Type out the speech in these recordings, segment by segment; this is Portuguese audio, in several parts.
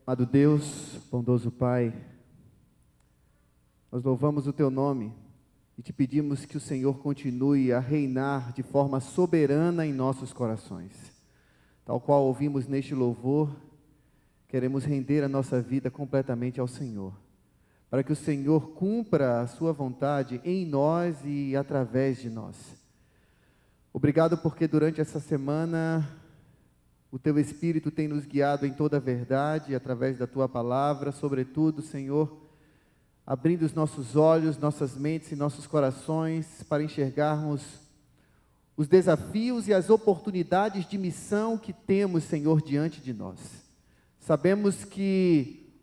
Amado Deus, bondoso Pai, nós louvamos o Teu nome e te pedimos que o Senhor continue a reinar de forma soberana em nossos corações. Tal qual ouvimos neste louvor, queremos render a nossa vida completamente ao Senhor, para que o Senhor cumpra a sua vontade em nós e através de nós. Obrigado porque durante essa semana o Teu Espírito tem nos guiado em toda a verdade, através da Tua palavra, sobretudo, Senhor, abrindo os nossos olhos, nossas mentes e nossos corações para enxergarmos os desafios e as oportunidades de missão que temos, Senhor, diante de nós. Sabemos que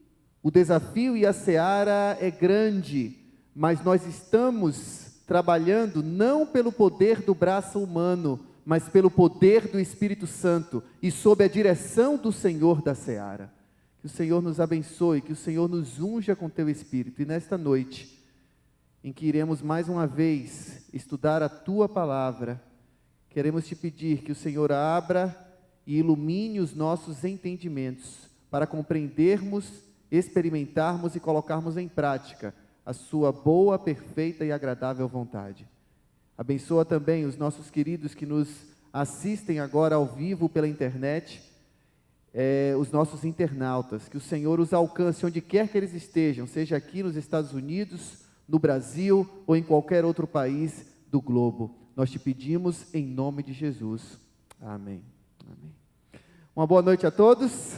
o desafio e a seara é grande, mas nós estamos trabalhando não pelo poder do braço humano, mas pelo poder do Espírito Santo e sob a direção do Senhor da seara. Que o Senhor nos abençoe, que o Senhor nos unja com Teu Espírito. E nesta noite, em que iremos mais uma vez estudar a Tua palavra, queremos Te pedir que o Senhor abra e ilumine os nossos entendimentos, para compreendermos, experimentarmos e colocarmos em prática a Sua boa, perfeita e agradável vontade. Abençoa também os nossos queridos que nos assistem agora ao vivo pela internet, os nossos internautas, que o Senhor os alcance onde quer que eles estejam, seja aqui nos Estados Unidos, no Brasil ou em qualquer outro país do globo. Nós te pedimos em nome de Jesus. Amém. Amém. Uma boa noite a todos.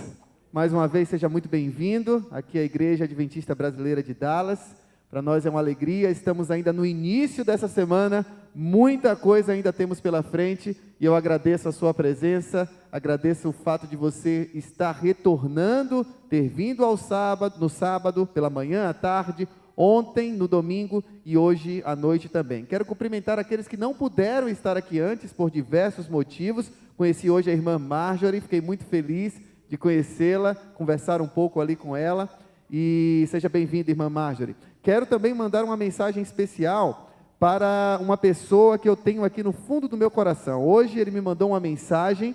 Mais uma vez, seja muito bem-vindo. Aqui é a Igreja Adventista Brasileira de Dallas. Para nós é uma alegria, estamos ainda no início dessa semana, muita coisa ainda temos pela frente, e eu agradeço a sua presença, agradeço o fato de você estar retornando, ter vindo no sábado, pela manhã, à tarde, ontem, no domingo e hoje à noite também. Quero cumprimentar aqueles que não puderam estar aqui antes, por diversos motivos. Conheci hoje a irmã Marjorie, fiquei muito feliz de conhecê-la, conversar um pouco ali com ela, e seja bem-vinda, irmã Marjorie. Quero também mandar uma mensagem especial para uma pessoa que eu tenho aqui no fundo do meu coração. Hoje ele me mandou uma mensagem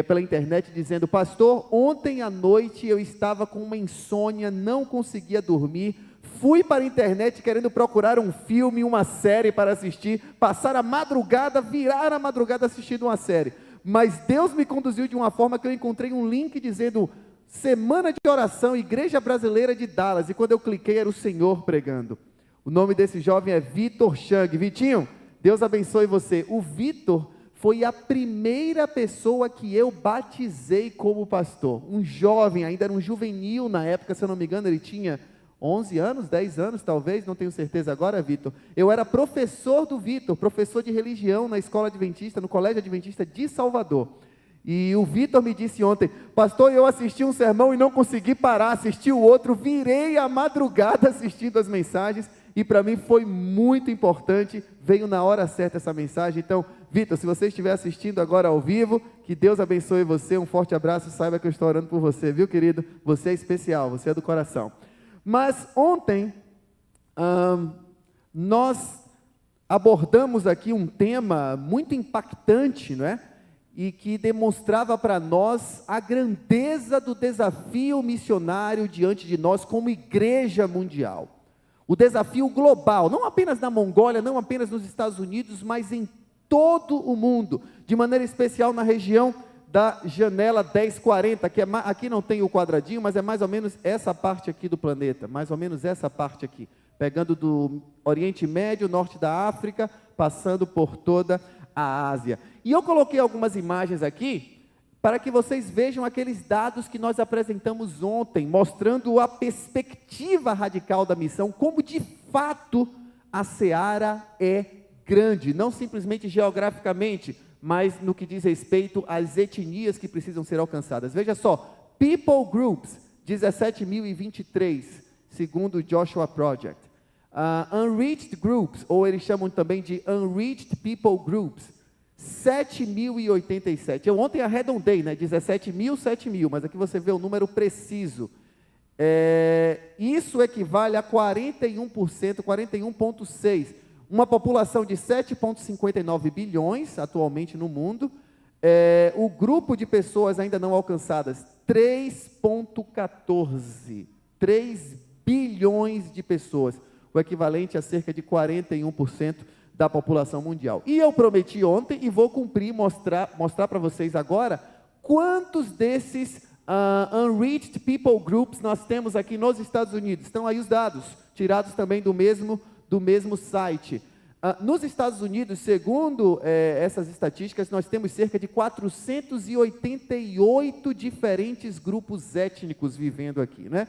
pela internet dizendo: pastor, ontem à noite eu estava com uma insônia, não conseguia dormir, fui para a internet querendo procurar um filme, uma série para assistir, passar a madrugada, virar a madrugada assistindo uma série, mas Deus me conduziu de uma forma que eu encontrei um link dizendo: Semana de Oração, Igreja Brasileira de Dallas, e quando eu cliquei era o Senhor pregando. O nome desse jovem é Vitor Chang. Vitinho, Deus abençoe você. O Vitor foi a primeira pessoa que eu batizei como pastor. Um jovem, ainda era um juvenil na época, se eu não me engano, ele tinha 11 anos, 10 anos talvez, não tenho certeza agora, Vitor. Eu era professor do Vitor, professor de religião na escola adventista, no colégio adventista de Salvador. E o Vitor me disse ontem: pastor, eu assisti um sermão e não consegui parar, assisti o outro, virei a madrugada assistindo as mensagens, e para mim foi muito importante, veio na hora certa essa mensagem. Então, Vitor, se você estiver assistindo agora ao vivo, que Deus abençoe você, um forte abraço, saiba que eu estou orando por você, viu, querido? Você é especial, você é do coração. Mas ontem, nós abordamos aqui um tema muito impactante, não é? E que demonstrava para nós a grandeza do desafio missionário diante de nós como igreja mundial. O desafio global, não apenas na Mongólia, não apenas nos Estados Unidos, mas em todo o mundo, de maneira especial na região da janela 1040, que aqui não tem o quadradinho, mas é mais ou menos essa parte aqui do planeta, mais ou menos essa parte aqui, pegando do Oriente Médio, norte da África, passando por toda a Ásia. E eu coloquei algumas imagens aqui para que vocês vejam aqueles dados que nós apresentamos ontem, mostrando a perspectiva radical da missão, como de fato a seara é grande, não simplesmente geograficamente, mas no que diz respeito às etnias que precisam ser alcançadas. Veja só, People Groups, 17.023, segundo o Joshua Project. Unreached Groups, ou eles chamam também de Unreached People Groups, 7.087. Eu ontem arredondei, né? 17.000, 7.000, mas aqui você vê o número preciso. Isso equivale a 41%, 41,6%. Uma população de 7,59 bilhões atualmente no mundo. O grupo de pessoas ainda não alcançadas, 3,14. 3 bilhões de pessoas, o equivalente a cerca de 41% da população mundial. E eu prometi ontem, e vou cumprir, mostrar para vocês agora, quantos desses Unreached People Groups nós temos aqui nos Estados Unidos. Estão aí os dados, tirados também do mesmo site. Nos Estados Unidos, segundo essas estatísticas, nós temos cerca de 488 diferentes grupos étnicos vivendo aqui, né?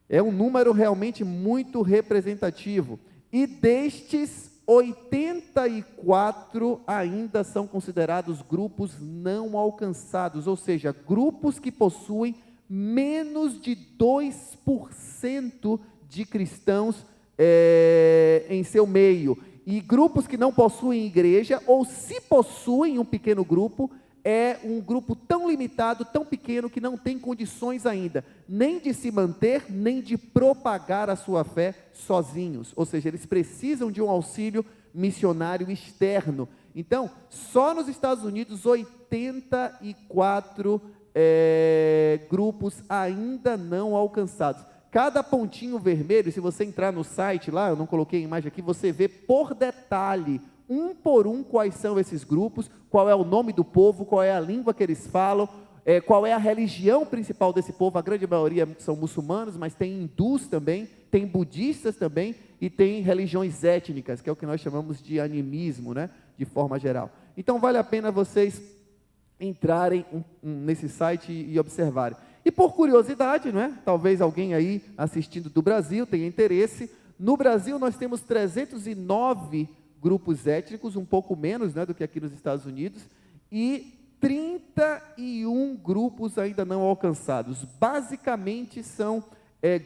É um número realmente muito representativo. E destes, 84 ainda são considerados grupos não alcançados, ou seja, grupos que possuem menos de 2% de cristãos em seu meio. E grupos que não possuem igreja, ou se possuem um pequeno grupo, é um grupo tão limitado, tão pequeno, que não tem condições ainda, nem de se manter, nem de propagar a sua fé sozinhos. Ou seja, eles precisam de um auxílio missionário externo. Então, só nos Estados Unidos, 84 grupos ainda não alcançados. Cada pontinho vermelho, se você entrar no site lá, eu não coloquei a imagem aqui, você vê por detalhe, um por um, quais são esses grupos, qual é o nome do povo, qual é a língua que eles falam, qual é a religião principal desse povo. A grande maioria são muçulmanos, mas tem hindus também, tem budistas também, e tem religiões étnicas, que é o que nós chamamos de animismo, né, de forma geral. Então vale a pena vocês entrarem nesse site e observarem. E por curiosidade, não é? Talvez alguém aí assistindo do Brasil tenha interesse. No Brasil nós temos 309 grupos étnicos, um pouco menos, né, do que aqui nos Estados Unidos, e 31 grupos ainda não alcançados. Basicamente são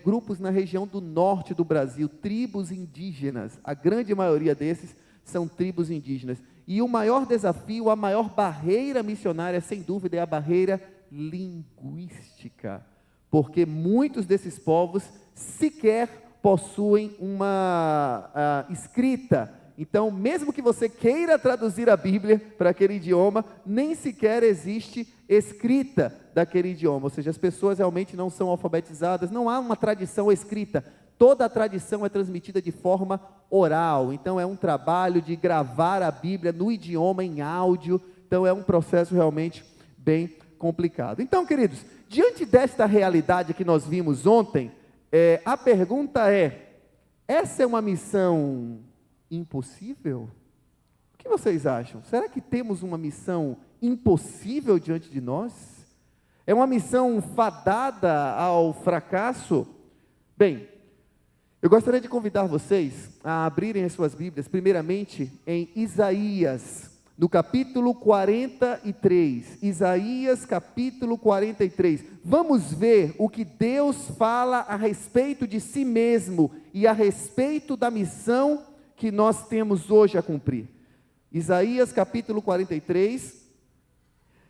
grupos na região do norte do Brasil, tribos indígenas. A grande maioria desses são tribos indígenas. E o maior desafio, a maior barreira missionária, sem dúvida, é a barreira linguística, porque muitos desses povos sequer possuem uma escrita. Então, mesmo que você queira traduzir a Bíblia para aquele idioma, nem sequer existe escrita daquele idioma, ou seja, as pessoas realmente não são alfabetizadas, não há uma tradição escrita, toda a tradição é transmitida de forma oral. Então é um trabalho de gravar a Bíblia no idioma, em áudio, então é um processo realmente bem complicado. Então, queridos, diante desta realidade que nós vimos ontem, a pergunta essa é uma missão impossível? O que vocês acham? Será que temos uma missão impossível diante de nós? É uma missão fadada ao fracasso? Bem, eu gostaria de convidar vocês a abrirem as suas Bíblias, primeiramente em Isaías, no capítulo 43, Isaías capítulo 43, vamos ver o que Deus fala a respeito de si mesmo e a respeito da missão que nós temos hoje a cumprir. Isaías capítulo 43,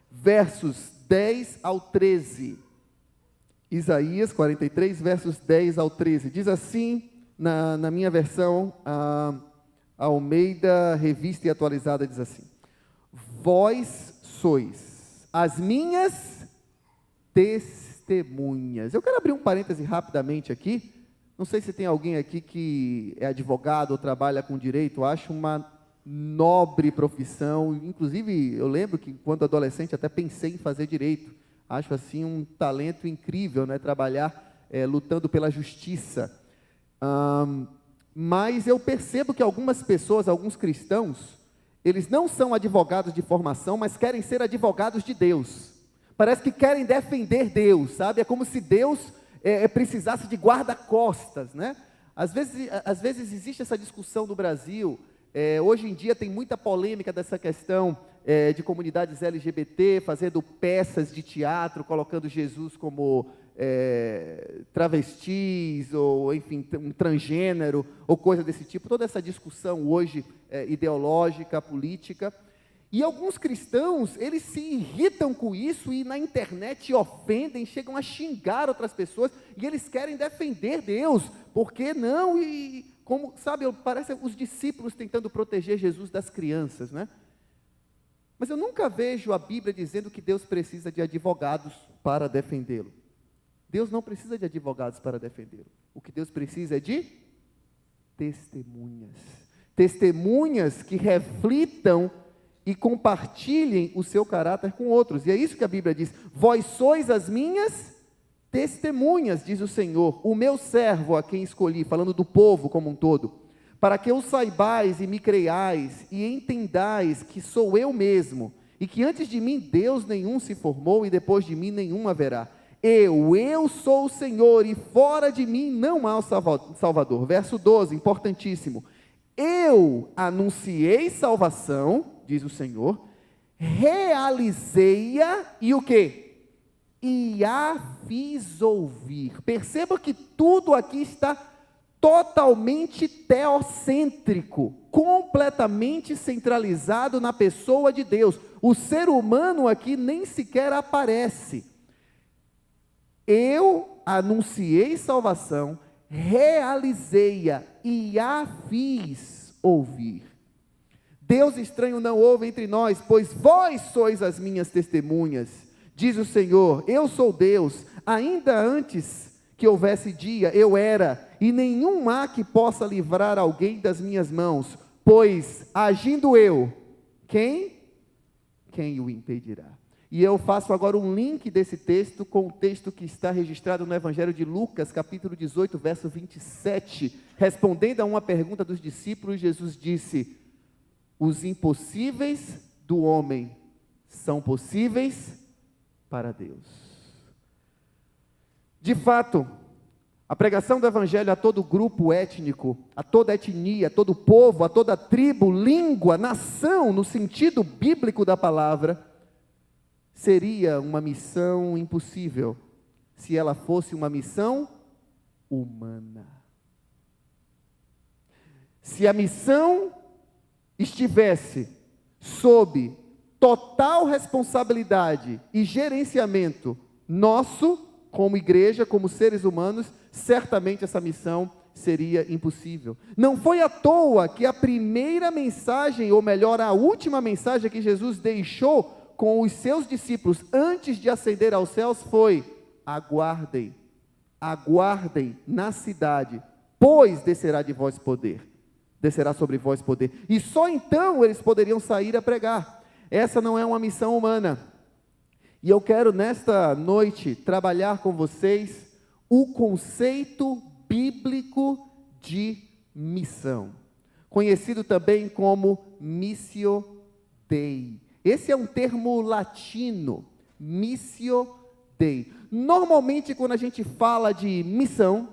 versos 10 ao 13. Isaías 43, versos 10 ao 13, diz assim, na minha versão, a Almeida Revista e Atualizada, diz assim: vós sois as minhas testemunhas. Eu quero abrir um parêntese rapidamente aqui. Não sei se tem alguém aqui que é advogado ou trabalha com direito. Eu acho uma nobre profissão. Inclusive, eu lembro que, quando adolescente, até pensei em fazer direito. Acho assim um talento incrível, né? Trabalhar lutando pela justiça. Mas eu percebo que algumas pessoas, alguns cristãos, eles não são advogados de formação, mas querem ser advogados de Deus. Parece que querem defender Deus, sabe? É como se Deus precisasse de guarda-costas, né? Às vezes existe essa discussão no Brasil. Hoje em dia tem muita polêmica dessa questão de comunidades LGBT, fazendo peças de teatro, colocando Jesus como travestis, ou enfim, um transgênero, ou coisa desse tipo. Toda essa discussão hoje ideológica, política. E alguns cristãos, eles se irritam com isso e na internet ofendem, chegam a xingar outras pessoas, e eles querem defender Deus. Por que não? E como, sabe, parece os discípulos tentando proteger Jesus das crianças, né? Mas eu nunca vejo a Bíblia dizendo que Deus precisa de advogados para defendê-lo. Deus não precisa de advogados para defendê-lo. O que Deus precisa é de testemunhas. Testemunhas que reflitam e compartilhem o seu caráter com outros. E é isso que a Bíblia diz: vós sois as minhas testemunhas, diz o Senhor, o meu servo a quem escolhi, falando do povo como um todo, para que o saibais e me creiais e entendais que sou eu mesmo, e que antes de mim Deus nenhum se formou e depois de mim nenhum haverá. Eu sou o Senhor e fora de mim não há o Salvador. Verso 12, importantíssimo. Eu anunciei salvação, diz o Senhor, realizei-a e o quê? E a fiz ouvir. Perceba que tudo aqui está totalmente teocêntrico, completamente centralizado na pessoa de Deus. O ser humano aqui nem sequer aparece. Eu anunciei salvação, realizei-a e a fiz ouvir. Deus estranho não houve entre nós, pois vós sois as minhas testemunhas, diz o Senhor. Eu sou Deus, ainda antes que houvesse dia, eu era, e nenhum há que possa livrar alguém das minhas mãos, pois agindo eu, quem o impedirá? E eu faço agora um link desse texto com o texto que está registrado no Evangelho de Lucas, capítulo 18, verso 27. Respondendo a uma pergunta dos discípulos, Jesus disse: os impossíveis do homem são possíveis para Deus. De fato, a pregação do Evangelho a todo grupo étnico, a toda etnia, a todo povo, a toda tribo, língua, nação, no sentido bíblico da palavra, seria uma missão impossível, se ela fosse uma missão humana. Se a missão estivesse sob total responsabilidade e gerenciamento nosso, como igreja, como seres humanos, certamente essa missão seria impossível. Não foi à toa que a primeira mensagem, ou melhor, a última mensagem que Jesus deixou com os seus discípulos, antes de ascender aos céus, foi: aguardem na cidade, pois descerá sobre vós poder, e só então eles poderiam sair a pregar. Essa não é uma missão humana, e eu quero nesta noite trabalhar com vocês o conceito bíblico de missão, conhecido também como missio Dei. Esse é um termo latino, missio Dei. Normalmente, quando a gente fala de missão,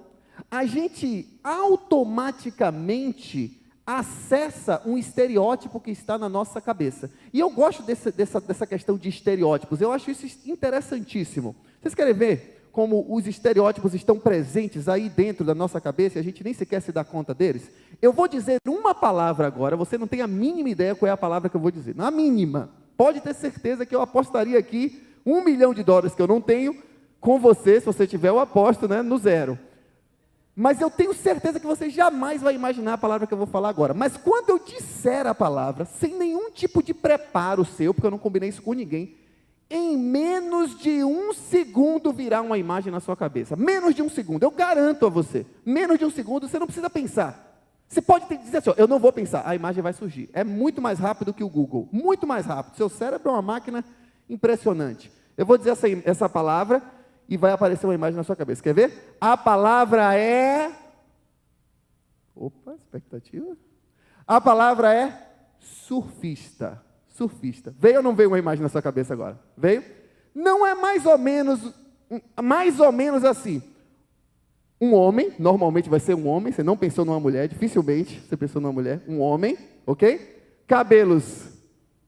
a gente automaticamente acessa um estereótipo que está na nossa cabeça. E eu gosto dessa questão de estereótipos, eu acho isso interessantíssimo. Vocês querem ver como os estereótipos estão presentes aí dentro da nossa cabeça e a gente nem sequer se dá conta deles? Eu vou dizer uma palavra agora, você não tem a mínima ideia qual é a palavra que eu vou dizer, na mínima. Pode ter certeza que eu apostaria aqui $1 milhão que eu não tenho, com você, se você tiver, eu aposto, né, no zero. Mas eu tenho certeza que você jamais vai imaginar a palavra que eu vou falar agora. Mas quando eu disser a palavra, sem nenhum tipo de preparo seu, porque eu não combinei isso com ninguém, em menos de 1 segundo virá uma imagem na sua cabeça. Menos de 1 segundo, eu garanto a você. Menos de 1 segundo, você não precisa pensar. Você pode dizer assim: eu não vou pensar, a imagem vai surgir. É muito mais rápido que o Google, muito mais rápido. Seu cérebro é uma máquina impressionante. Eu vou dizer essa palavra e vai aparecer uma imagem na sua cabeça. Quer ver? A palavra é... Opa, expectativa. A palavra é surfista. Surfista. Veio ou não veio uma imagem na sua cabeça agora? Veio? Não é mais ou menos assim. Um homem, normalmente vai ser um homem, você não pensou numa mulher, dificilmente você pensou numa mulher, um homem, ok? Cabelos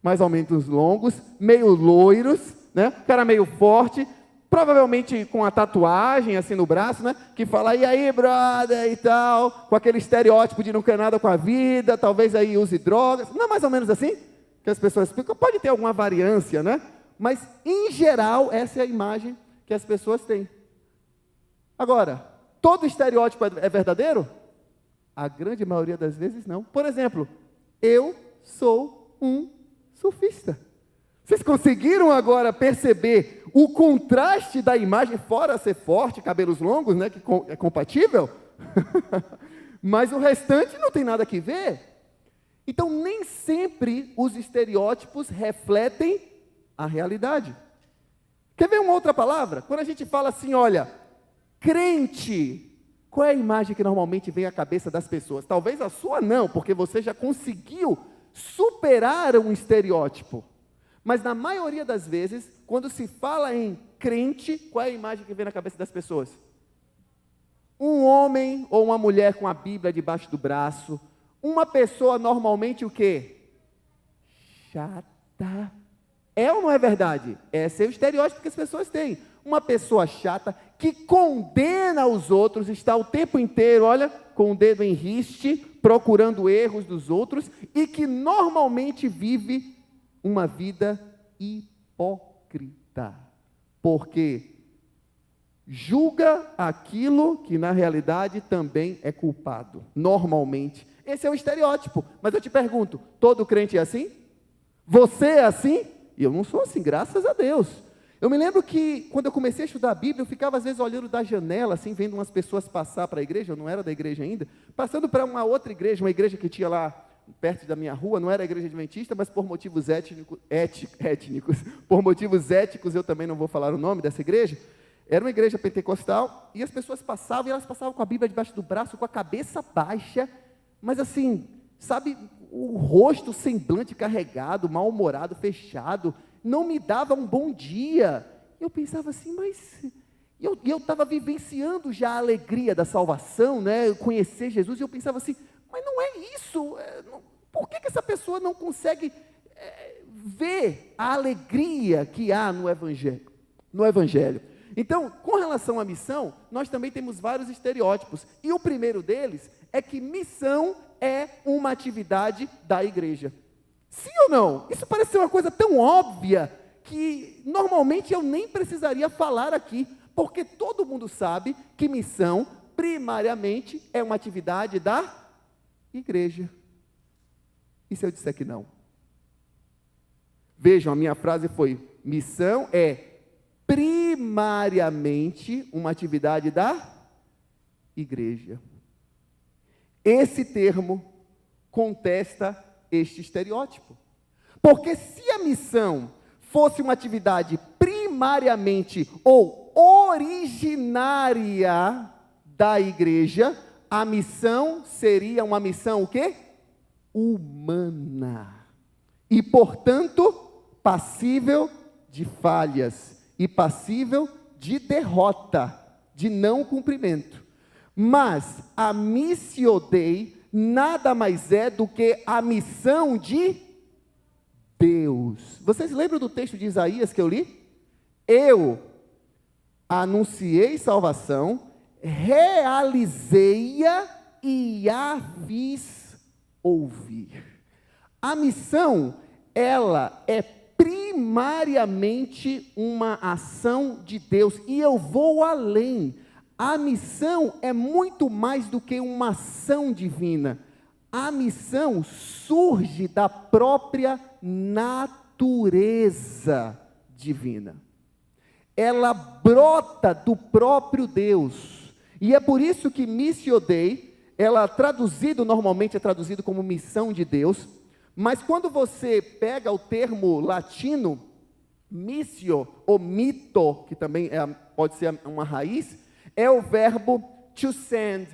mais ou menos longos, meio loiros, né? Cara meio forte, provavelmente com a tatuagem assim no braço, né? Que fala: e aí, brother, e tal, com aquele estereótipo de não quer nada com a vida, talvez aí use drogas. Não é mais ou menos assim que as pessoas explicam? Pode ter alguma variância, né? Mas, em geral, essa é a imagem que as pessoas têm. Agora, todo estereótipo é verdadeiro? A grande maioria das vezes não. Por exemplo, eu sou um surfista. Vocês conseguiram agora perceber o contraste da imagem, fora ser forte, cabelos longos, né, que é compatível? Mas o restante não tem nada que ver. Então, nem sempre os estereótipos refletem a realidade. Quer ver uma outra palavra? Quando a gente fala assim, olha, crente, qual é a imagem que normalmente vem à cabeça das pessoas? Talvez a sua não, porque você já conseguiu superar um estereótipo. Mas na maioria das vezes, quando se fala em crente, qual é a imagem que vem na cabeça das pessoas? Um homem ou uma mulher com a Bíblia debaixo do braço. Uma pessoa normalmente o quê? Chata. É ou não é verdade? Esse é o estereótipo que as pessoas têm. Uma pessoa chata que condena os outros, está o tempo inteiro, olha, com o dedo em riste, procurando erros dos outros, e que normalmente vive uma vida hipócrita, porque julga aquilo que na realidade também é culpado, normalmente. Esse é o estereótipo, mas eu te pergunto, todo crente é assim? Você é assim? E eu não sou assim, graças a Deus. Eu me lembro que quando eu comecei a estudar a Bíblia, eu ficava às vezes olhando da janela, assim, vendo umas pessoas passar para a igreja, eu não era da igreja ainda, passando para uma outra igreja, uma igreja que tinha lá perto da minha rua, não era a igreja adventista, mas por motivos étnicos, por motivos éticos, eu também não vou falar o nome dessa igreja. Era uma igreja pentecostal, e as pessoas passavam, e elas passavam com a Bíblia debaixo do braço, com a cabeça baixa, mas assim, sabe, o rosto, o semblante carregado, mal-humorado, fechado, não me dava um bom dia. Eu pensava assim, mas... eu estava vivenciando já a alegria da salvação, né, conhecer Jesus, e eu pensava assim, mas não é isso, por que essa pessoa não consegue ver a alegria que há no Evangelho? Então, com relação à missão, nós também temos vários estereótipos, e o primeiro deles é que missão é uma atividade da igreja. Sim ou não? Isso parece ser uma coisa tão óbvia, que normalmente eu nem precisaria falar aqui, porque todo mundo sabe que missão, primariamente, é uma atividade da igreja. E se eu disser que não? Vejam, a minha frase foi, missão é primariamente uma atividade da igreja. Esse termo contesta este estereótipo. Porque se a missão fosse uma atividade primariamente ou originária da igreja, a missão seria uma missão o quê? Humana. E, portanto, passível de falhas e passível de derrota, de não cumprimento. Mas a Missio Dei nada mais é do que a missão de Deus. Vocês lembram do texto de Isaías que eu li? Eu anunciei salvação, realizei-a e a fiz ouvir. A missão, ela é primariamente uma ação de Deus, e eu vou além. A missão é muito mais do que uma ação divina. A missão surge da própria natureza divina. Ela brota do próprio Deus. E é por isso que Missio Dei, ela normalmente é traduzido como missão de Deus, mas quando você pega o termo latino, missio ou mito, que também pode ser uma raiz, é o verbo to send,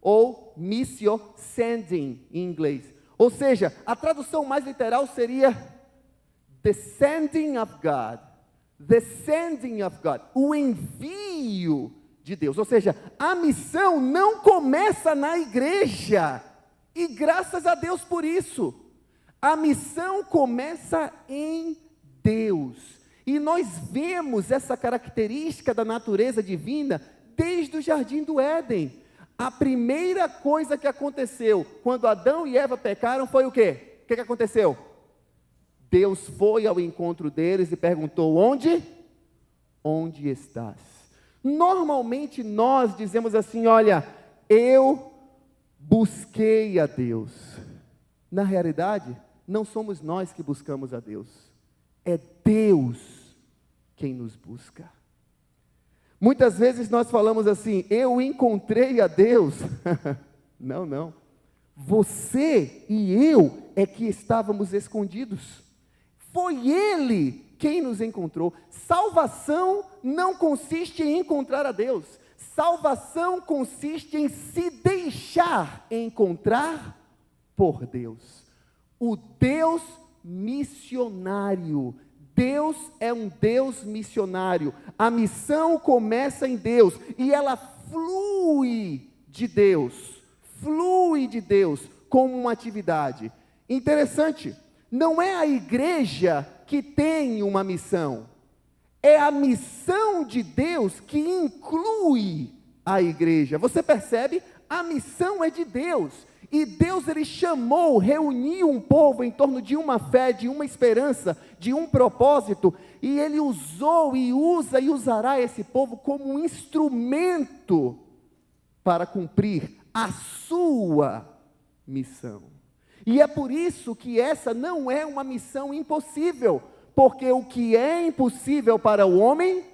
ou missio, sending, em inglês. Ou seja, a tradução mais literal seria the sending of God. The sending of God, o envio de Deus. Ou seja, a missão não começa na igreja, e graças a Deus por isso. A missão começa em Deus, e nós vemos essa característica da natureza divina desde o Jardim do Éden. A primeira coisa que aconteceu quando Adão e Eva pecaram foi o quê? O que aconteceu? Deus foi ao encontro deles e perguntou, onde? Onde estás? Normalmente nós dizemos assim, olha, eu busquei a Deus. Na realidade, não somos nós que buscamos a Deus. é Deus quem nos busca. Muitas vezes nós falamos assim: eu encontrei a Deus. Não, não. Você e eu é que estávamos escondidos. Foi Ele quem nos encontrou. Salvação não consiste em encontrar a Deus. Salvação consiste em se deixar encontrar por Deus. O Deus missionário. Deus é um Deus missionário. A missão começa em Deus e ela flui de Deus como uma atividade. Interessante, não é a igreja que tem uma missão, é a missão de Deus que inclui a igreja. Você percebe? A missão é de Deus. E Deus, Ele chamou, reuniu um povo em torno de uma fé, de uma esperança, de um propósito, e Ele usou e usa e usará esse povo como um instrumento para cumprir a sua missão. E é por isso que essa não é uma missão impossível, porque o que é impossível para o homem,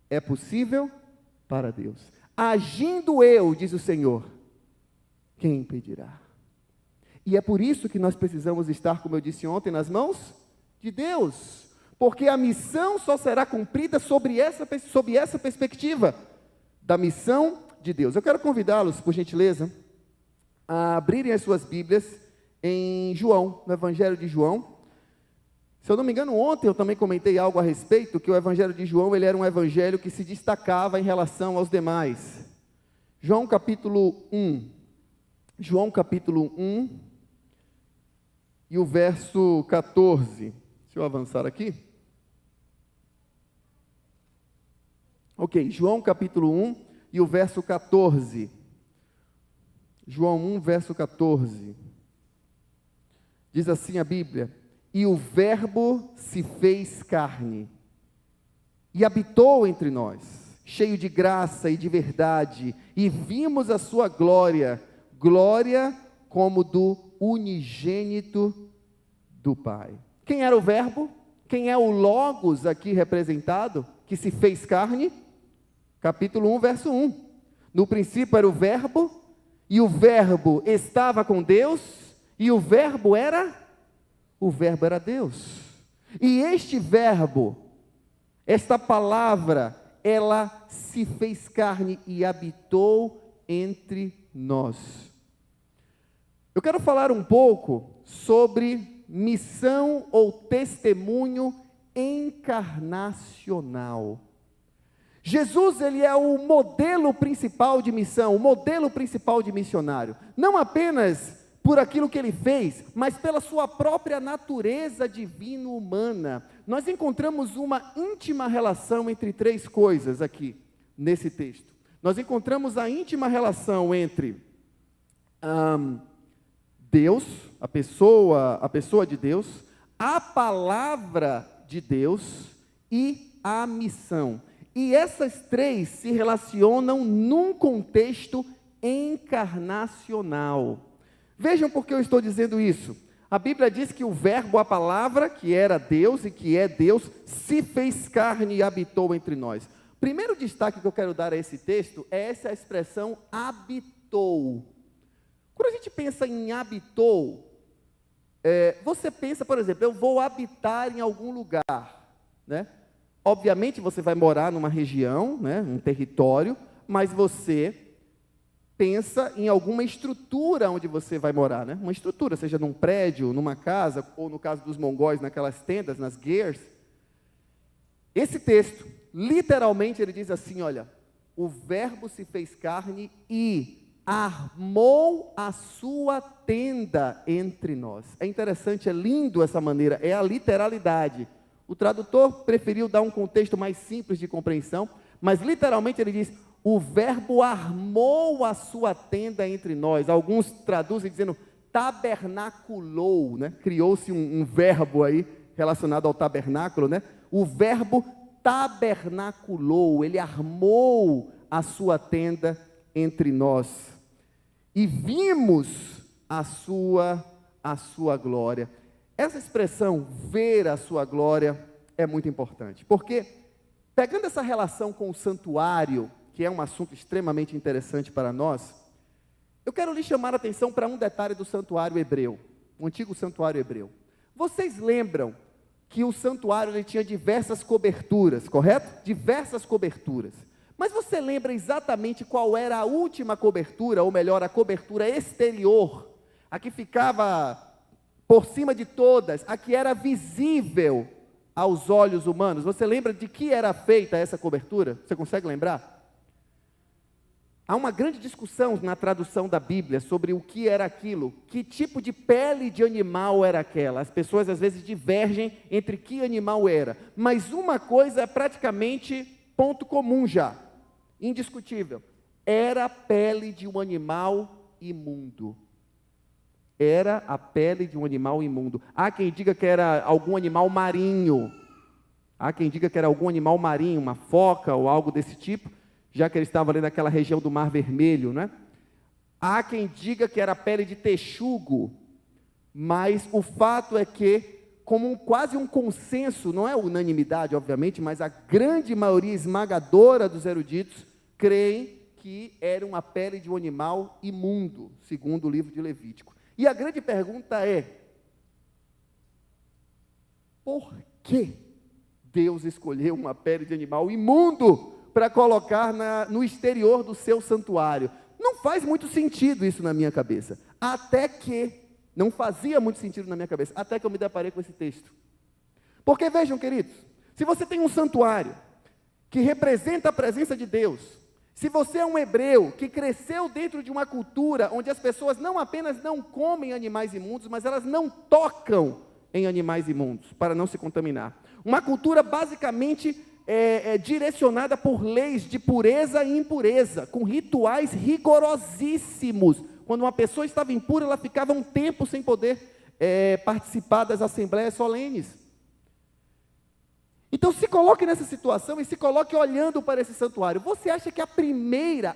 é possível para Deus. Agindo eu, diz o Senhor, quem impedirá? E é por isso que nós precisamos estar, como eu disse ontem, nas mãos de Deus, porque a missão só será cumprida sob essa perspectiva da missão de Deus. Eu quero convidá-los, por gentileza, a abrirem as suas Bíblias em João, no Evangelho de João. Se eu não me engano, ontem eu também comentei algo a respeito, que o Evangelho de João, ele era um evangelho que se destacava em relação aos demais. João capítulo 1. João capítulo 1 e o verso 14. Deixa eu avançar aqui. Ok, João capítulo 1 e o verso 14. João 1, verso 14. Diz assim a Bíblia: e o Verbo se fez carne e habitou entre nós, cheio de graça e de verdade, e vimos a sua glória, glória como do unigênito do Pai. Quem era o Verbo? Quem é o Logos aqui representado, que se fez carne? Capítulo 1, verso 1. No princípio era o Verbo, e o Verbo estava com Deus, e o Verbo era Deus. E este Verbo, esta palavra, ela se fez carne e habitou entre nós. Eu quero falar um pouco sobre missão ou testemunho encarnacional. Jesus, ele é o modelo principal de missão, o modelo principal de missionário. Não apenas por aquilo que ele fez, mas pela sua própria natureza divino-humana. Nós encontramos uma íntima relação entre três coisas aqui, nesse texto. Nós encontramos a íntima relação entre Deus, a pessoa de Deus, a palavra de Deus e a missão. E essas três se relacionam num contexto encarnacional. Vejam por que eu estou dizendo isso. A Bíblia diz que o Verbo, a palavra, que era Deus e que é Deus, se fez carne e habitou entre nós. Primeiro destaque que eu quero dar a esse texto é essa expressão habitou. Quando a gente pensa em habitou, você pensa, por exemplo, eu vou habitar em algum lugar, né? Obviamente você vai morar numa região, né, um território, mas você pensa em alguma estrutura onde você vai morar, né? Uma estrutura, seja num prédio, numa casa, ou no caso dos mongóis, naquelas tendas, nas guers. Esse texto, literalmente, ele diz assim, olha, o Verbo se fez carne e armou a sua tenda entre nós. É interessante, é lindo essa maneira, é a literalidade. O tradutor preferiu dar um contexto mais simples de compreensão, mas literalmente ele diz, o Verbo armou a sua tenda entre nós. Alguns traduzem dizendo, tabernaculou, né? Criou-se um verbo aí, relacionado ao tabernáculo, né? O Verbo tabernaculou, ele armou a sua tenda entre nós. E vimos a sua glória. essa expressão, ver a sua glória, é muito importante, porque, pegando essa relação com o santuário, que é um assunto extremamente interessante para nós, eu quero lhe chamar a atenção para um detalhe do santuário hebreu, o antigo santuário hebreu. Vocês lembram que o santuário ele tinha diversas coberturas, correto? Diversas coberturas. Mas você lembra exatamente qual era a última cobertura, ou melhor, a cobertura exterior, a que ficava por cima de todas, a que era visível aos olhos humanos? Você lembra de que era feita essa cobertura? Você consegue lembrar? Há uma grande discussão na tradução da Bíblia sobre o que era aquilo, que tipo de pele de animal era aquela. As pessoas às vezes divergem entre que animal era, mas uma coisa é praticamente ponto comum já, indiscutível: era a pele de um animal imundo. Era a pele de um animal imundo. Há quem diga que era algum animal marinho, uma foca ou algo desse tipo, já que ele estava ali naquela região do Mar Vermelho, né? Há quem diga que era a pele de texugo, mas o fato é que, como quase um consenso, não é unanimidade, obviamente, mas a grande maioria esmagadora dos eruditos creem que era uma pele de um animal imundo, segundo o livro de Levítico. E a grande pergunta é: por que Deus escolheu uma pele de animal imundo para colocar no exterior do seu santuário? Não faz muito sentido isso na minha cabeça, não fazia muito sentido na minha cabeça, até que eu me deparei com esse texto. Porque vejam, queridos, se você tem um santuário que representa a presença de Deus, se você é um hebreu que cresceu dentro de uma cultura onde as pessoas não apenas não comem animais imundos, mas elas não tocam em animais imundos, para não se contaminar, uma cultura basicamente direcionada por leis de pureza e impureza, com rituais rigorosíssimos. Quando uma pessoa estava impura, ela ficava um tempo sem poder participar das assembleias solenes. Então se coloque nessa situação e se coloque olhando para esse santuário. Você acha que a primeira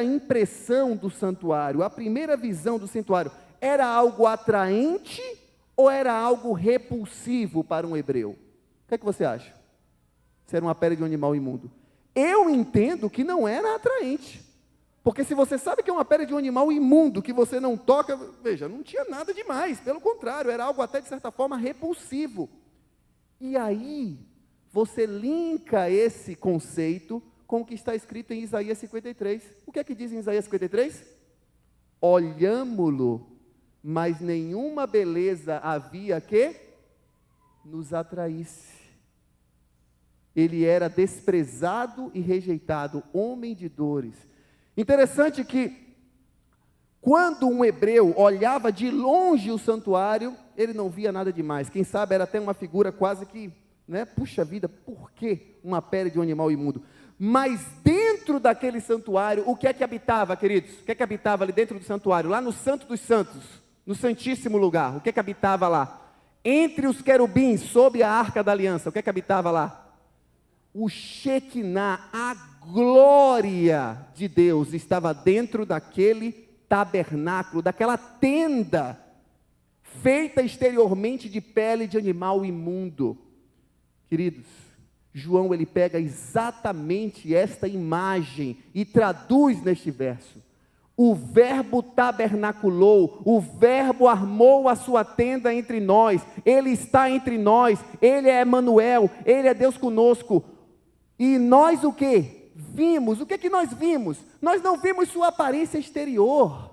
impressão do santuário, a primeira visão do santuário, era algo atraente ou era algo repulsivo para um hebreu? O que é que você acha? Se era uma pele de um animal imundo. Eu entendo que não era atraente, porque se você sabe que é uma pele de um animal imundo, que você não toca, veja, não tinha nada demais, pelo contrário, era algo até de certa forma repulsivo. E aí, você linka esse conceito com o que está escrito em Isaías 53. O que é que diz em Isaías 53? Olhámo-lo, mas nenhuma beleza havia que nos atraísse. Ele era desprezado e rejeitado, homem de dores. Interessante que, quando um hebreu olhava de longe o santuário, ele não via nada demais. Quem sabe era até uma figura quase que, puxa vida, por que uma pele de um animal imundo? Mas dentro daquele santuário, o que é que habitava, queridos? O que é que habitava ali dentro do santuário? Lá no Santo dos Santos, no Santíssimo Lugar, o que é que habitava lá? Entre os querubins, sob a Arca da Aliança, o que é que habitava lá? O Shekinah, a glória de Deus, estava dentro daquele tabernáculo, daquela tenda, feita exteriormente de pele de animal imundo. Queridos, João ele pega exatamente esta imagem e traduz neste verso. O verbo tabernaculou, o verbo armou a sua tenda entre nós, ele está entre nós, ele é Emanuel, ele é Deus conosco. E nós o que? Vimos, o que é que nós vimos? Nós não vimos sua aparência exterior,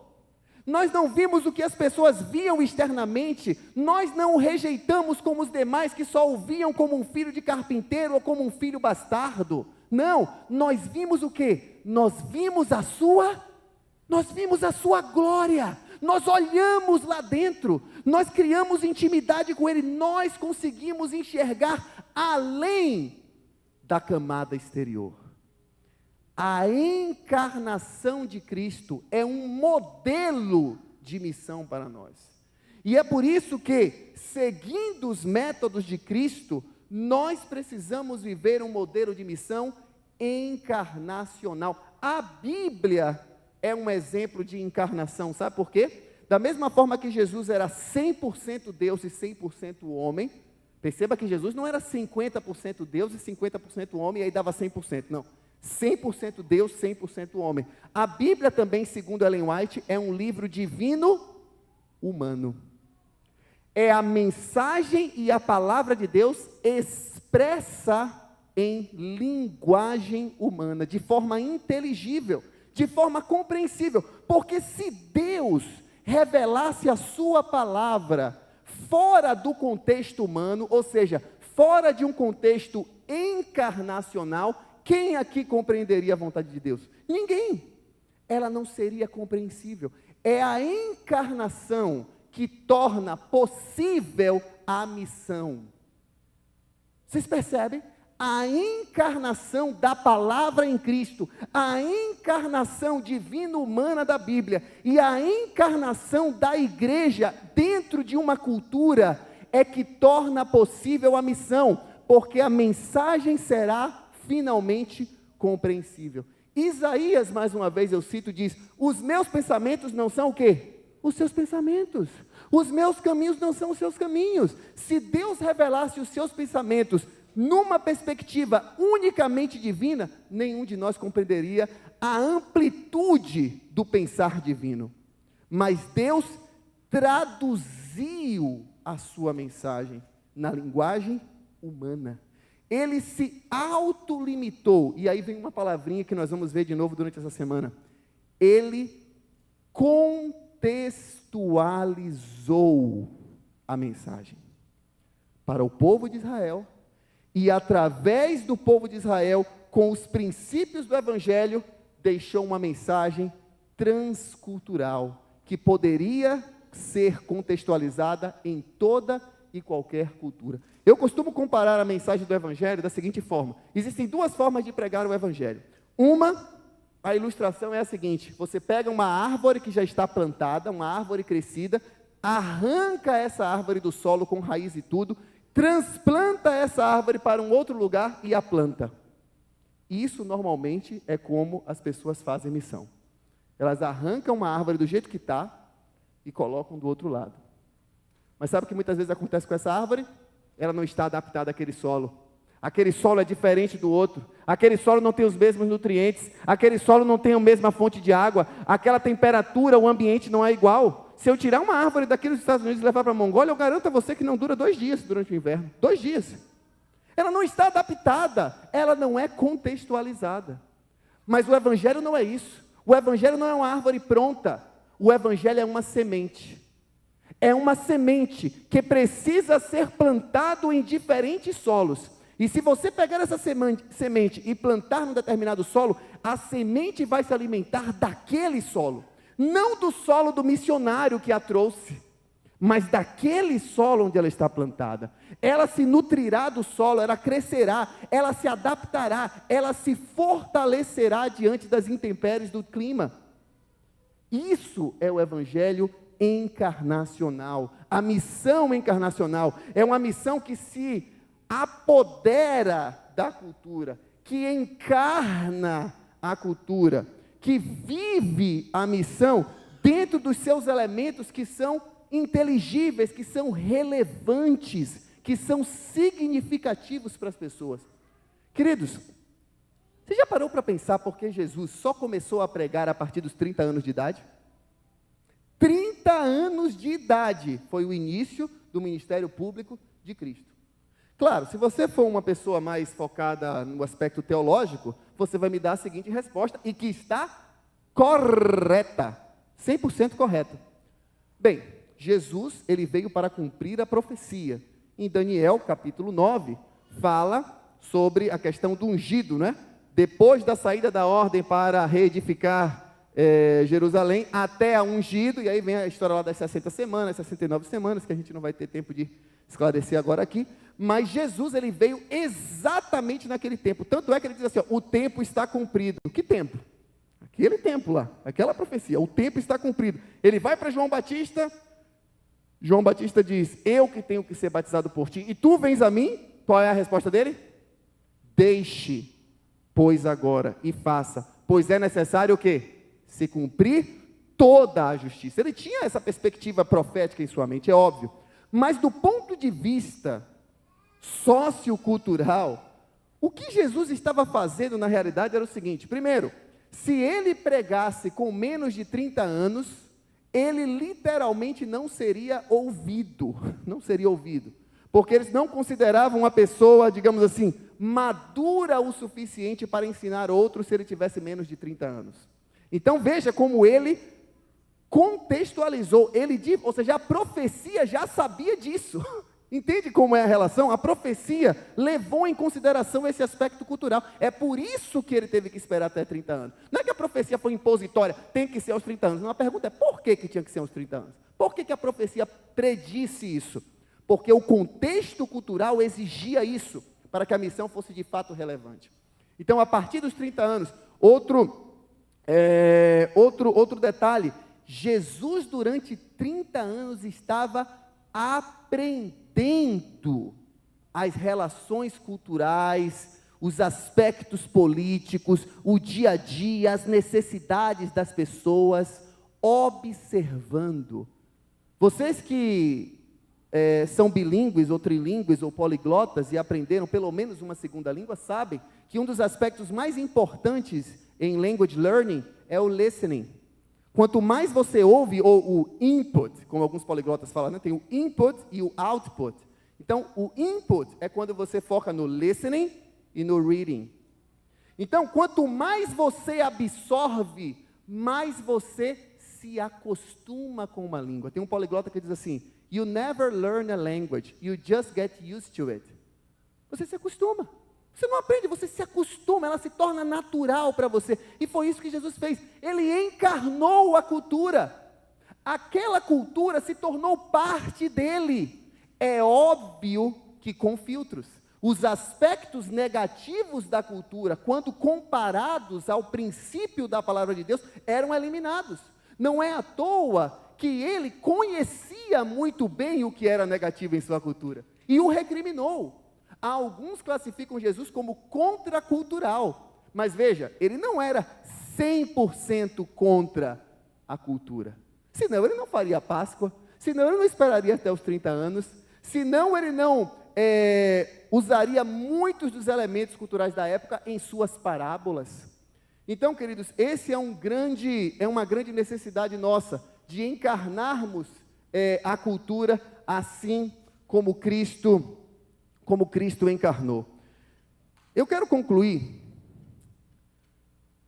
nós não vimos o que as pessoas viam externamente, nós não o rejeitamos como os demais que só o viam como um filho de carpinteiro ou como um filho bastardo. Não, nós vimos o que? Nós vimos a sua glória, nós olhamos lá dentro, nós criamos intimidade com Ele, nós conseguimos enxergar além da camada exterior. A encarnação de Cristo é um modelo de missão para nós. E é por isso que, seguindo os métodos de Cristo, nós precisamos viver um modelo de missão encarnacional. A Bíblia é um exemplo de encarnação, sabe por quê? Da mesma forma que Jesus era 100% Deus e 100% homem, perceba que Jesus não era 50% Deus e 50% homem e aí dava 100%, não. 100% Deus, 100% homem. A Bíblia também, segundo Ellen White, é um livro divino humano. É a mensagem e a palavra de Deus expressa em linguagem humana, de forma inteligível, de forma compreensível. Porque se Deus revelasse a sua palavra fora do contexto humano, ou seja, fora de um contexto encarnacional, quem aqui compreenderia a vontade de Deus? Ninguém. Ela não seria compreensível. É a encarnação que torna possível a missão. Vocês percebem? A encarnação da palavra em Cristo, a encarnação divino-humana da Bíblia e a encarnação da igreja dentro de uma cultura é que torna possível a missão, porque a mensagem será finalmente compreensível. Isaías, mais uma vez eu cito, diz: os meus pensamentos não são o quê? Os seus pensamentos. Os meus caminhos não são os seus caminhos. Se Deus revelasse os seus pensamentos numa perspectiva unicamente divina, nenhum de nós compreenderia a amplitude do pensar divino. Mas Deus traduziu a sua mensagem na linguagem humana. Ele se autolimitou, e aí vem uma palavrinha que nós vamos ver de novo durante essa semana. Ele contextualizou a mensagem para o povo de Israel, e através do povo de Israel, com os princípios do Evangelho, deixou uma mensagem transcultural, que poderia ser contextualizada em toda e qualquer cultura. Eu costumo comparar a mensagem do Evangelho da seguinte forma: existem duas formas de pregar o Evangelho. Uma, a ilustração é a seguinte: você pega uma árvore que já está plantada, uma árvore crescida, arranca essa árvore do solo com raiz e tudo, transplanta essa árvore para um outro lugar e a planta. Isso normalmente é como as pessoas fazem missão. Elas arrancam uma árvore do jeito que está e colocam do outro lado. Mas sabe o que muitas vezes acontece com essa árvore? Ela não está adaptada àquele solo. Aquele solo é diferente do outro. Aquele solo não tem os mesmos nutrientes. Aquele solo não tem a mesma fonte de água. Aquela temperatura, o ambiente não é igual. Se eu tirar uma árvore daqui dos Estados Unidos e levar para a Mongólia, eu garanto a você que não dura 2 dias durante o inverno. 2 dias. Ela não está adaptada. Ela não é contextualizada. Mas o Evangelho não é isso. O Evangelho não é uma árvore pronta. O Evangelho é uma semente. É uma semente que precisa ser plantado em diferentes solos. E se você pegar essa semente e plantar num determinado solo, a semente vai se alimentar daquele solo. Não do solo do missionário que a trouxe, mas daquele solo onde ela está plantada. Ela se nutrirá do solo, ela crescerá, ela se adaptará, ela se fortalecerá diante das intempéries do clima. Isso é o Evangelho encarnacional. A missão encarnacional é uma missão que se apodera da cultura, que encarna a cultura, que vive a missão dentro dos seus elementos que são inteligíveis, que são relevantes, que são significativos para as pessoas. Queridos, você já parou para pensar por que Jesus só começou a pregar a partir dos 30 anos de idade? 30 anos de idade foi o início do ministério público de Cristo. Claro, se você for uma pessoa mais focada no aspecto teológico, você vai me dar a seguinte resposta, e que está correta, 100% correta. Bem, Jesus, ele veio para cumprir a profecia. Em Daniel, capítulo 9, fala sobre a questão do ungido, né? Depois da saída da ordem para reedificar Jerusalém, até a ungido, e aí vem a história lá das 60 semanas, 69 semanas, que a gente não vai ter tempo de esclarecer agora aqui, mas Jesus, ele veio exatamente naquele tempo, tanto é que ele diz assim, ó, o tempo está cumprido. Que tempo? Aquele tempo lá, aquela profecia, o tempo está cumprido. Ele vai para João Batista diz, eu que tenho que ser batizado por ti, e tu vens a mim? Qual é a resposta dele? Deixe, pois agora, e faça, pois é necessário o quê? Se cumprir toda a justiça. Ele tinha essa perspectiva profética em sua mente, é óbvio. Mas do ponto de vista sociocultural, o que Jesus estava fazendo na realidade era o seguinte: primeiro, se ele pregasse com menos de 30 anos, ele literalmente não seria ouvido, porque eles não consideravam uma pessoa, digamos assim, madura o suficiente para ensinar outros se ele tivesse menos de 30 anos. Então veja como ele contextualizou, ou seja, a profecia já sabia disso. Entende como é a relação? A profecia levou em consideração esse aspecto cultural. É por isso que ele teve que esperar até 30 anos. Não é que a profecia foi impositória, tem que ser aos 30 anos. Não, a pergunta é por que tinha que ser aos 30 anos? Por que a profecia predisse isso? Porque o contexto cultural exigia isso, para que a missão fosse de fato relevante. Então, a partir dos 30 anos, outro detalhe, Jesus durante 30 anos estava aprendendo as relações culturais, os aspectos políticos, o dia a dia, as necessidades das pessoas, observando. Vocês que são bilíngues, ou trilíngues, ou poliglotas, e aprenderam pelo menos uma segunda língua, sabem que um dos aspectos mais importantes em language learning é o listening. Quanto mais você ouve, ou o input, como alguns poliglotas falam, né? Tem o input e o output. Então, o input é quando você foca no listening e no reading. Então, quanto mais você absorve, mais você se acostuma com uma língua. Tem um poliglota que diz assim: you never learn a language, you just get used to it. Você se acostuma. Você não aprende, você se acostuma, ela se torna natural para você. E foi isso que Jesus fez. Ele encarnou a cultura. Aquela cultura se tornou parte dele. É óbvio que com filtros. Os aspectos negativos da cultura, quando comparados ao princípio da palavra de Deus, eram eliminados. Não é à toa que ele conhecia muito bem o que era negativo em sua cultura e o recriminou. Alguns classificam Jesus como contracultural, mas veja, ele não era 100% contra a cultura. Senão ele não faria Páscoa, senão ele não esperaria até os 30 anos, senão ele não usaria muitos dos elementos culturais da época em suas parábolas. Então, queridos, esse é uma grande necessidade nossa, de encarnarmos a cultura assim como Cristo encarnou. Eu quero concluir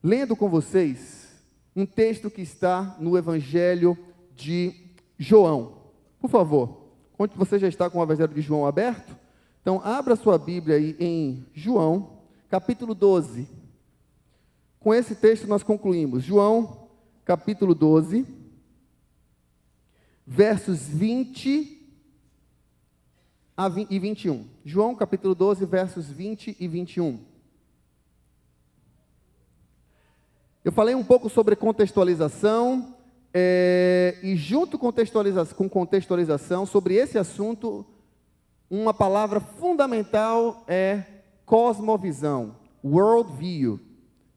lendo com vocês um texto que está no Evangelho de João. Por favor, onde você já está com o Evangelho de João aberto? Então, abra sua Bíblia aí em João, capítulo 12. Com esse texto nós concluímos. João, capítulo 12, versos 20 e 21. João, capítulo 12, versos 20 e 21. Eu falei um pouco sobre contextualização, e junto com contextualização, sobre esse assunto, uma palavra fundamental é cosmovisão, worldview.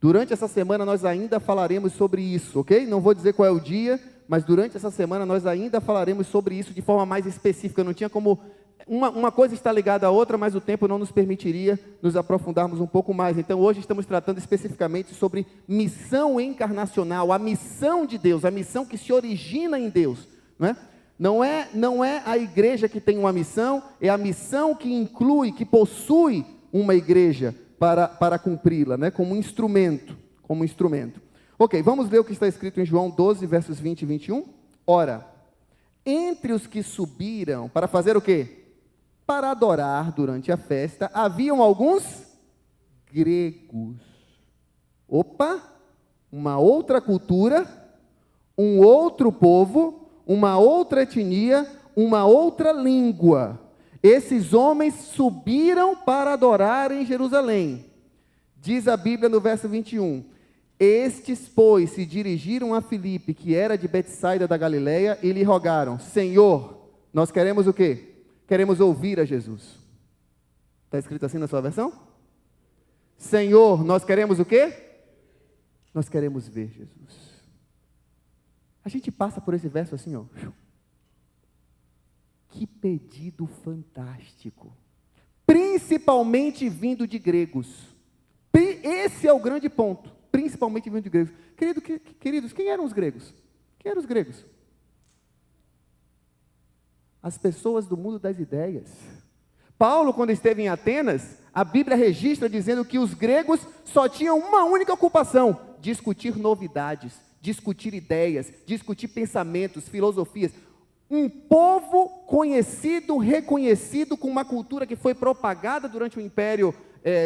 Durante essa semana nós ainda falaremos sobre isso, ok? Não vou dizer qual é o dia, mas durante essa semana nós ainda falaremos sobre isso de forma mais específica. Não tinha como uma coisa está ligada à outra, mas o tempo não nos permitiria nos aprofundarmos um pouco mais. Então, hoje estamos tratando especificamente sobre missão encarnacional, a missão de Deus, a missão que se origina em Deus, não é? Não é a igreja que tem uma missão, é a missão que inclui, que possui uma igreja para cumpri-la, né? Como instrumento. Ok, vamos ler o que está escrito em João 12, versos 20 e 21. Ora, entre os que subiram para fazer o quê? Para adorar durante a festa, haviam alguns gregos. Opa! Uma outra cultura, um outro povo, uma outra etnia, uma outra língua. Esses homens subiram para adorar em Jerusalém. Diz a Bíblia no verso 21. Estes, pois, se dirigiram a Filipe, que era de Betsaida da Galileia, e lhe rogaram: Senhor, nós queremos o quê? Queremos ouvir a Jesus. Está escrito assim na sua versão? Senhor, nós queremos o quê? Nós queremos ver Jesus. A gente passa por esse verso assim, ó. Que pedido fantástico. Principalmente vindo de gregos. Esse é o grande ponto. Principalmente vindo de gregos. Queridos, quem eram os gregos? Quem eram os gregos? As pessoas do mundo das ideias. Paulo, quando esteve em Atenas, a Bíblia registra dizendo que os gregos só tinham uma única ocupação: discutir novidades, discutir ideias, discutir pensamentos, filosofias. Um povo conhecido, reconhecido, com uma cultura que foi propagada durante o império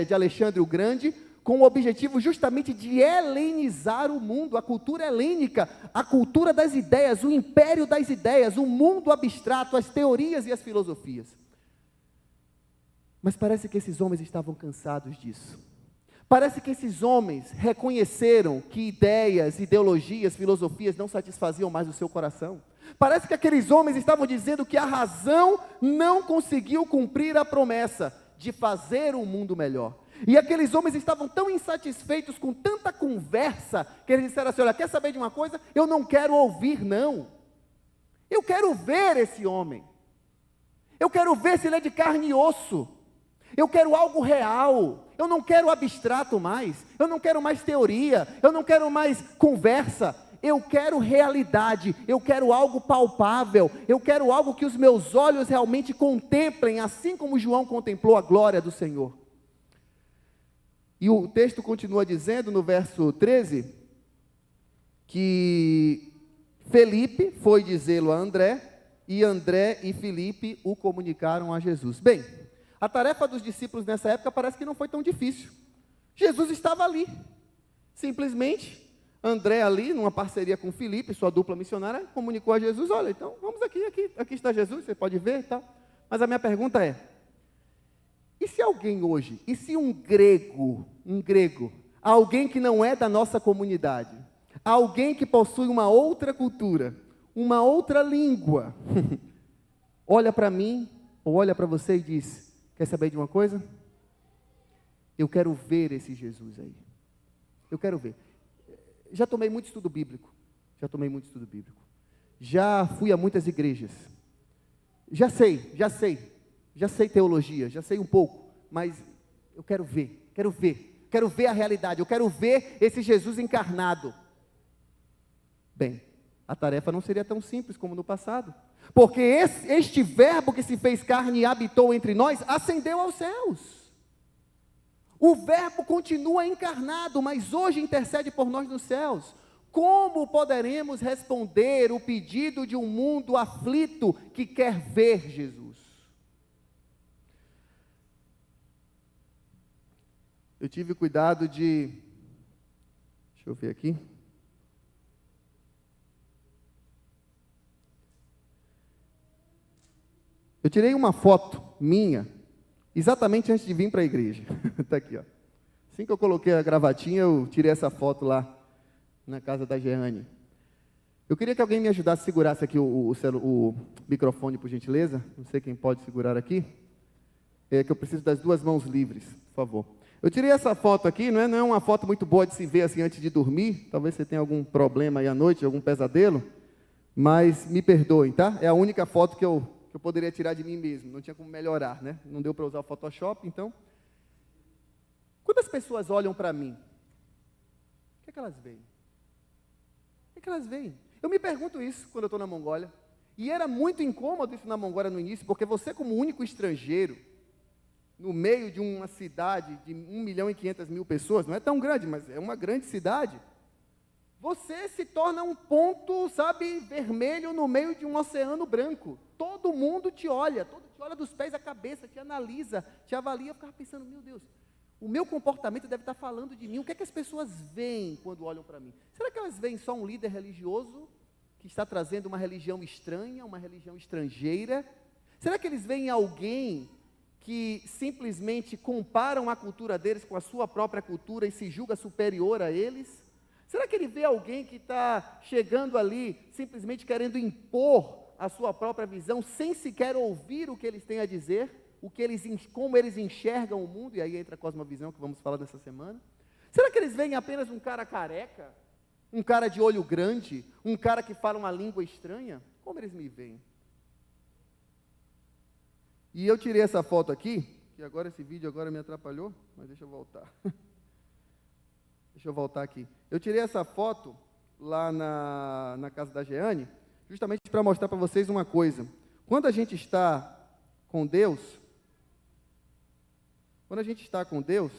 de Alexandre o Grande, com o objetivo justamente de helenizar o mundo, a cultura helênica, a cultura das ideias, o império das ideias, o mundo abstrato, as teorias e as filosofias. Mas parece que esses homens estavam cansados disso. Parece que esses homens reconheceram que ideias, ideologias, filosofias não satisfaziam mais o seu coração. Parece que aqueles homens estavam dizendo que a razão não conseguiu cumprir a promessa de fazer um mundo melhor. E aqueles homens estavam tão insatisfeitos com tanta conversa, que eles disseram assim: olha, quer saber de uma coisa? Eu não quero ouvir, não. Eu quero ver esse homem. Eu quero ver se ele é de carne e osso. Eu quero algo real. Eu não quero abstrato mais. Eu não quero mais teoria. Eu não quero mais conversa. Eu quero realidade. Eu quero algo palpável. Eu quero algo que os meus olhos realmente contemplem, assim como João contemplou a glória do Senhor. E o texto continua dizendo no verso 13, que Felipe foi dizê-lo a André, e André e Felipe o comunicaram a Jesus. Bem, a tarefa dos discípulos nessa época parece que não foi tão difícil. Jesus estava ali. Simplesmente, André ali, numa parceria com Felipe, sua dupla missionária, comunicou a Jesus: olha, então vamos aqui está Jesus, você pode ver e tal. Mas a minha pergunta é: e se alguém hoje, e se um grego, alguém que não é da nossa comunidade, alguém que possui uma outra cultura, uma outra língua, olha para mim, ou olha para você e diz: quer saber de uma coisa? Eu quero ver esse Jesus aí. Eu quero ver. Já tomei muito estudo bíblico. Já fui a muitas igrejas. Já sei teologia, já sei um pouco, mas eu quero ver a realidade, eu quero ver esse Jesus encarnado. Bem, a tarefa não seria tão simples como no passado, porque este verbo que se fez carne e habitou entre nós, ascendeu aos céus. O verbo continua encarnado, mas hoje intercede por nós nos céus. Como poderemos responder o pedido de um mundo aflito que quer ver Jesus? Eu tive cuidado de... Deixa eu ver aqui. Eu tirei uma foto minha, exatamente antes de vir para a igreja. Está aqui, ó. Assim que eu coloquei a gravatinha, eu tirei essa foto lá, na casa da Jeane. Eu queria que alguém me ajudasse a segurar aqui o microfone, por gentileza. Não sei quem pode segurar aqui. É que eu preciso das duas mãos livres, por favor. Eu tirei essa foto aqui, não é uma foto muito boa de se ver assim antes de dormir. Talvez você tenha algum problema aí à noite, algum pesadelo. Mas me perdoem, tá? É a única foto que eu poderia tirar de mim mesmo. Não tinha como melhorar, né? Não deu para usar o Photoshop, então. Quando as pessoas olham para mim, o que é que elas veem? O que elas veem? Eu me pergunto isso quando eu estou na Mongólia. E era muito incômodo isso na Mongólia no início, porque você, como único estrangeiro, no meio de uma cidade de 1.500.000 pessoas, não é tão grande, mas é uma grande cidade, você se torna um ponto, sabe, vermelho no meio de um oceano branco. Todo mundo te olha dos pés à cabeça, te analisa, te avalia. Eu ficava pensando: meu Deus, o meu comportamento deve estar falando de mim. O que é que as pessoas veem quando olham para mim? Será que elas veem só um líder religioso que está trazendo uma religião estranha, uma religião estrangeira? Será que eles veem alguém que simplesmente comparam a cultura deles com a sua própria cultura e se julga superior a eles? Será que ele vê alguém que está chegando ali simplesmente querendo impor a sua própria visão, sem sequer ouvir o que eles têm a dizer? Como eles enxergam o mundo? E aí entra a cosmovisão que vamos falar nessa semana. Será que eles veem apenas um cara careca, Um cara de olho grande? Um cara que fala uma língua estranha? Como eles me veem? E eu tirei essa foto aqui, que agora esse vídeo agora me atrapalhou, mas deixa eu voltar. Deixa eu voltar aqui. Eu tirei essa foto lá na casa da Jeane, justamente para mostrar para vocês uma coisa. Quando a gente está com Deus,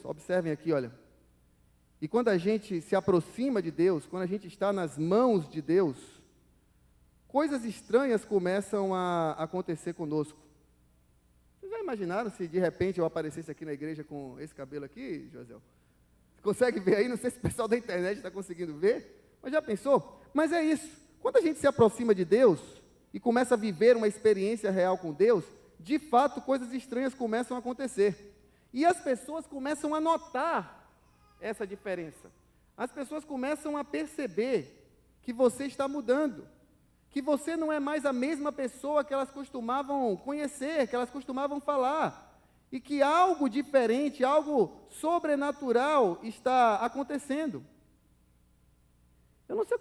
observem aqui, olha. E quando a gente se aproxima de Deus, quando a gente está nas mãos de Deus, coisas estranhas começam a acontecer conosco. Vocês já imaginaram se de repente eu aparecesse aqui na igreja com esse cabelo aqui, José? Você consegue ver aí? Não sei se o pessoal da internet está conseguindo ver, mas já pensou? Mas é isso. Quando a gente se aproxima de Deus e começa a viver uma experiência real com Deus, de fato coisas estranhas começam a acontecer. E as pessoas começam a notar essa diferença. As pessoas começam a perceber que você está mudando, que você não é mais a mesma pessoa que elas costumavam conhecer, que elas costumavam falar, e que algo diferente, algo sobrenatural está acontecendo. Eu não sei o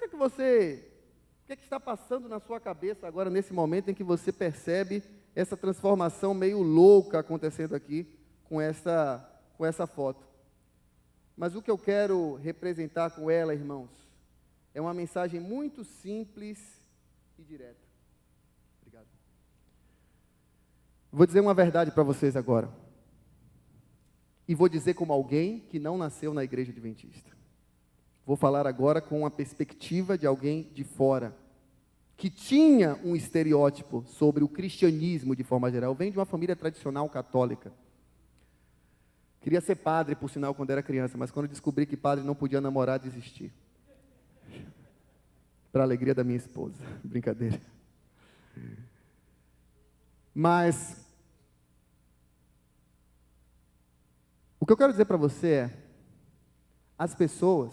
que está passando na sua cabeça agora, nesse momento em que você percebe essa transformação meio louca acontecendo aqui com essa foto. Mas o que eu quero representar com ela, irmãos, é uma mensagem muito simples e direta. Obrigado. Vou dizer uma verdade para vocês agora. E vou dizer como alguém que não nasceu na igreja adventista. Vou falar agora com a perspectiva de alguém de fora, que tinha um estereótipo sobre o cristianismo de forma geral. Vem de uma família tradicional católica. Queria ser padre, por sinal, quando era criança, mas quando descobri que padre não podia namorar, desisti. Para a alegria da minha esposa. Brincadeira. Mas o que eu quero dizer para você é, as pessoas,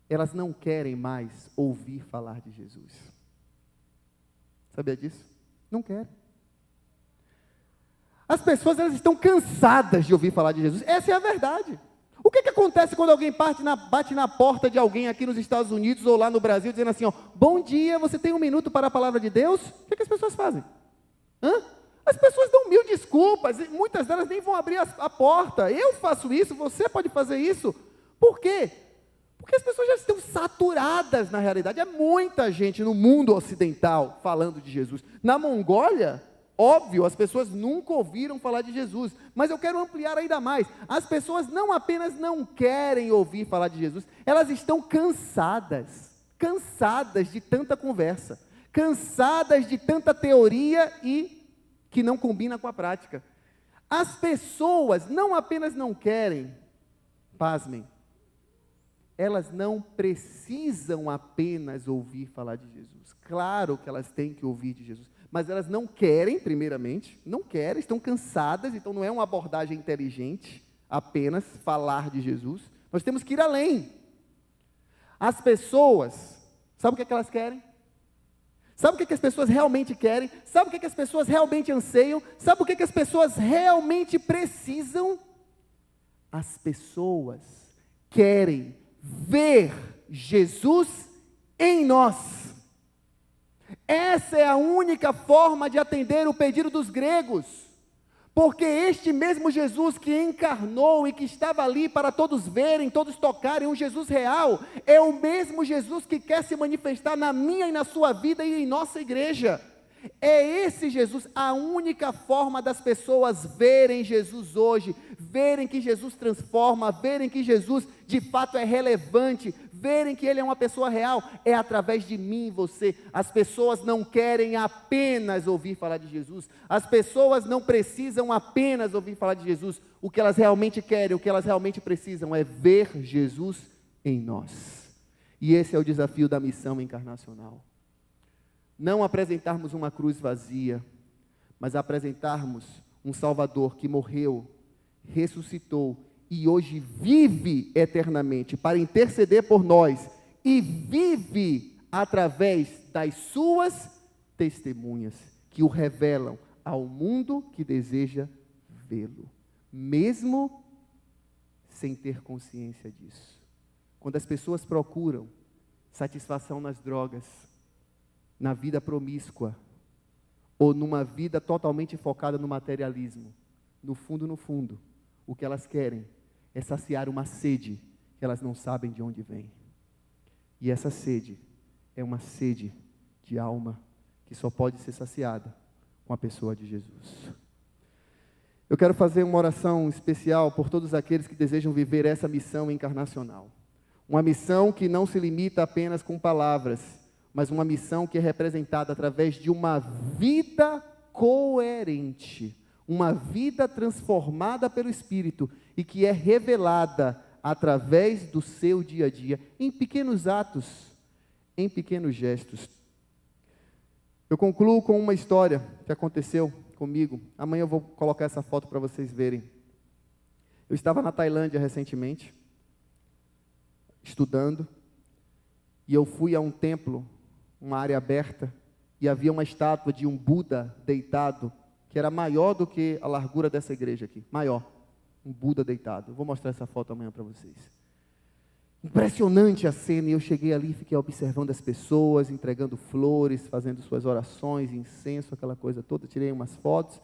elas não querem mais ouvir falar de Jesus. Sabia disso? Não querem. As pessoas, elas estão cansadas de ouvir falar de Jesus. Essa é a verdade. O que acontece quando alguém bate na porta de alguém aqui nos Estados Unidos ou lá no Brasil, dizendo assim, ó, bom dia, você tem um minuto para a palavra de Deus? O que as pessoas fazem? As pessoas dão mil desculpas, e muitas delas nem vão abrir a porta. Eu faço isso, você pode fazer isso. Por quê? Porque as pessoas já estão saturadas na realidade. É muita gente no mundo ocidental falando de Jesus. Na Mongólia, óbvio, as pessoas nunca ouviram falar de Jesus, mas eu quero ampliar ainda mais. As pessoas não apenas não querem ouvir falar de Jesus, elas estão cansadas de tanta conversa, cansadas de tanta teoria e que não combina com a prática. As pessoas não apenas não querem, pasmem, elas não precisam apenas ouvir falar de Jesus. Claro que elas têm que ouvir de Jesus, mas elas não querem, primeiramente, não querem, estão cansadas, então não é uma abordagem inteligente apenas falar de Jesus. Nós temos que ir além. As pessoas, sabe o que elas querem? Sabe o que as pessoas realmente querem? Sabe o que as pessoas realmente anseiam? Sabe o que as pessoas realmente precisam? As pessoas querem ver Jesus em nós. Essa é a única forma de atender o pedido dos gregos, porque este mesmo Jesus que encarnou e que estava ali para todos verem, todos tocarem, um Jesus real, é o mesmo Jesus que quer se manifestar na minha e na sua vida e em nossa igreja. É esse Jesus, a única forma das pessoas verem Jesus hoje, verem que Jesus transforma, verem que Jesus de fato é relevante, verem que Ele é uma pessoa real, é através de mim e você. As pessoas não querem apenas ouvir falar de Jesus, as pessoas não precisam apenas ouvir falar de Jesus, o que elas realmente querem, o que elas realmente precisam é ver Jesus em nós. E esse é o desafio da missão encarnacional. Não apresentarmos uma cruz vazia, mas apresentarmos um Salvador que morreu, ressuscitou e hoje vive eternamente para interceder por nós e vive através das suas testemunhas que o revelam ao mundo que deseja vê-lo, mesmo sem ter consciência disso. quando as pessoas procuram satisfação nas drogas, na vida promíscua, ou numa vida totalmente focada no materialismo, no fundo, o que elas querem é saciar uma sede que elas não sabem de onde vem. E essa sede é uma sede de alma que só pode ser saciada com a pessoa de Jesus. Eu quero fazer uma oração especial por todos aqueles que desejam viver essa missão encarnacional. Uma missão que não se limita apenas com palavras, mas uma missão que é representada através de uma vida coerente, uma vida transformada pelo Espírito e que é revelada através do seu dia a dia, em pequenos atos, em pequenos gestos. Eu concluo com uma história que aconteceu comigo. Amanhã eu vou colocar essa foto para vocês verem. Eu estava na Tailândia recentemente, estudando, e eu fui a um templo, uma área aberta, e havia uma estátua de um Buda deitado, que era maior do que a largura dessa igreja aqui, maior, um Buda deitado. Eu vou mostrar essa foto amanhã para vocês. Impressionante a cena, e eu cheguei ali e fiquei observando as pessoas, entregando flores, fazendo suas orações, incenso, aquela coisa toda, tirei umas fotos,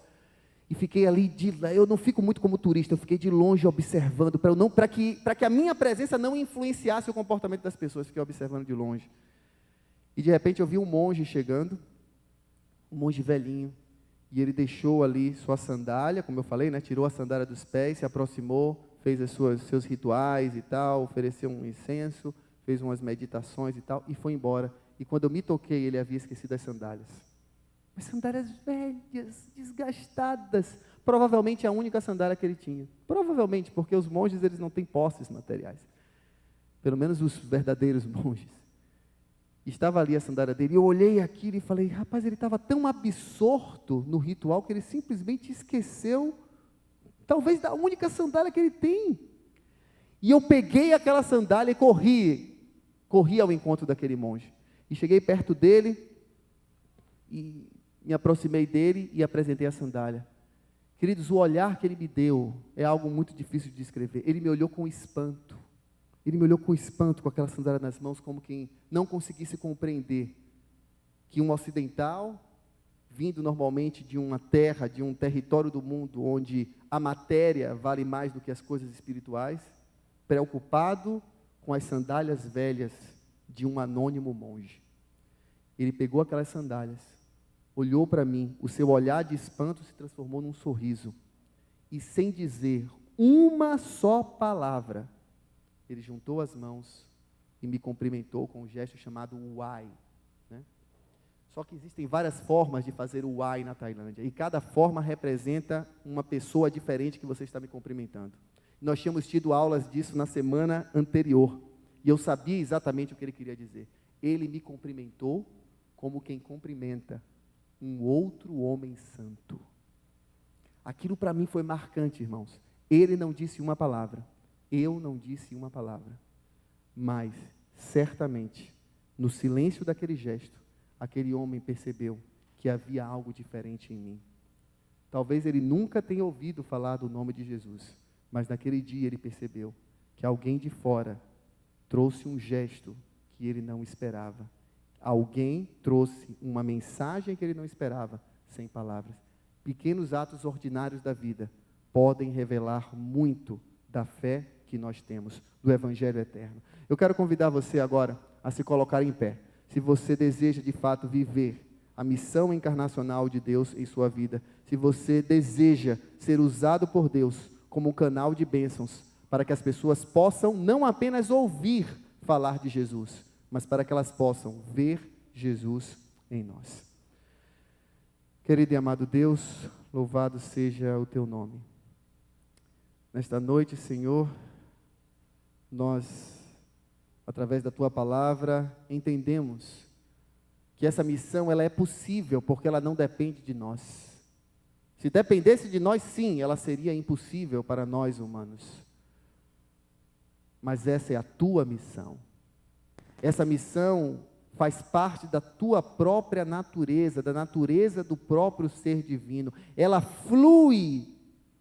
e fiquei ali, eu não fico muito como turista, eu fiquei de longe observando, para que a minha presença não influenciasse o comportamento das pessoas, fiquei observando de longe. E de repente eu vi um monge chegando, um monge velhinho, e ele deixou ali sua sandália, como eu falei, né, tirou a sandália dos pés, se aproximou, fez seus rituais e tal, ofereceu um incenso, fez umas meditações e tal, e foi embora. E quando eu me toquei, ele havia esquecido as sandálias. Mas sandálias velhas, desgastadas, provavelmente a única sandália que ele tinha. Provavelmente, porque os monges eles não têm posses materiais. Pelo menos os verdadeiros monges. Estava ali a sandália dele, e eu olhei aquilo e falei, rapaz, ele estava tão absorto no ritual que ele simplesmente esqueceu, talvez, da única sandália que ele tem. E eu peguei aquela sandália e corri ao encontro daquele monge. E cheguei perto dele, e me aproximei dele e apresentei a sandália. Queridos, o olhar que ele me deu é algo muito difícil de descrever. Ele me olhou com espanto. Ele me olhou com espanto, com aquela sandália nas mãos, como quem não conseguisse compreender que um ocidental, vindo normalmente de uma terra, de um território do mundo, onde a matéria vale mais do que as coisas espirituais, preocupado com as sandálias velhas de um anônimo monge. Ele pegou aquelas sandálias, olhou para mim, o seu olhar de espanto se transformou num sorriso, e sem dizer uma só palavra, ele juntou as mãos e me cumprimentou com um gesto chamado Uai. Né? Só que existem várias formas de fazer o Uai na Tailândia, e cada forma representa uma pessoa diferente que você está me cumprimentando. Nós tínhamos tido aulas disso na semana anterior, e eu sabia exatamente o que ele queria dizer. Ele me cumprimentou como quem cumprimenta um outro homem santo. Aquilo para mim foi marcante, irmãos. Ele não disse uma palavra, eu não disse uma palavra, mas certamente, no silêncio daquele gesto, aquele homem percebeu que havia algo diferente em mim. Talvez ele nunca tenha ouvido falar do nome de Jesus, mas naquele dia ele percebeu que alguém de fora trouxe um gesto que ele não esperava. Alguém trouxe uma mensagem que ele não esperava, sem palavras. Pequenos atos ordinários da vida podem revelar muito da fé que nós temos, do Evangelho eterno. Eu quero convidar você agora a se colocar em pé. Se você deseja de fato viver a missão encarnacional de Deus em sua vida, se você deseja ser usado por Deus como um canal de bênçãos, para que as pessoas possam não apenas ouvir falar de Jesus, mas para que elas possam ver Jesus em nós. Querido e amado Deus, louvado seja o teu nome. Nesta noite, Senhor, nós, através da tua palavra, entendemos que essa missão ela é possível, porque ela não depende de nós. Se dependesse de nós, sim, ela seria impossível para nós humanos. Mas essa é a tua missão. Essa missão faz parte da tua própria natureza, da natureza do próprio ser divino. Ela flui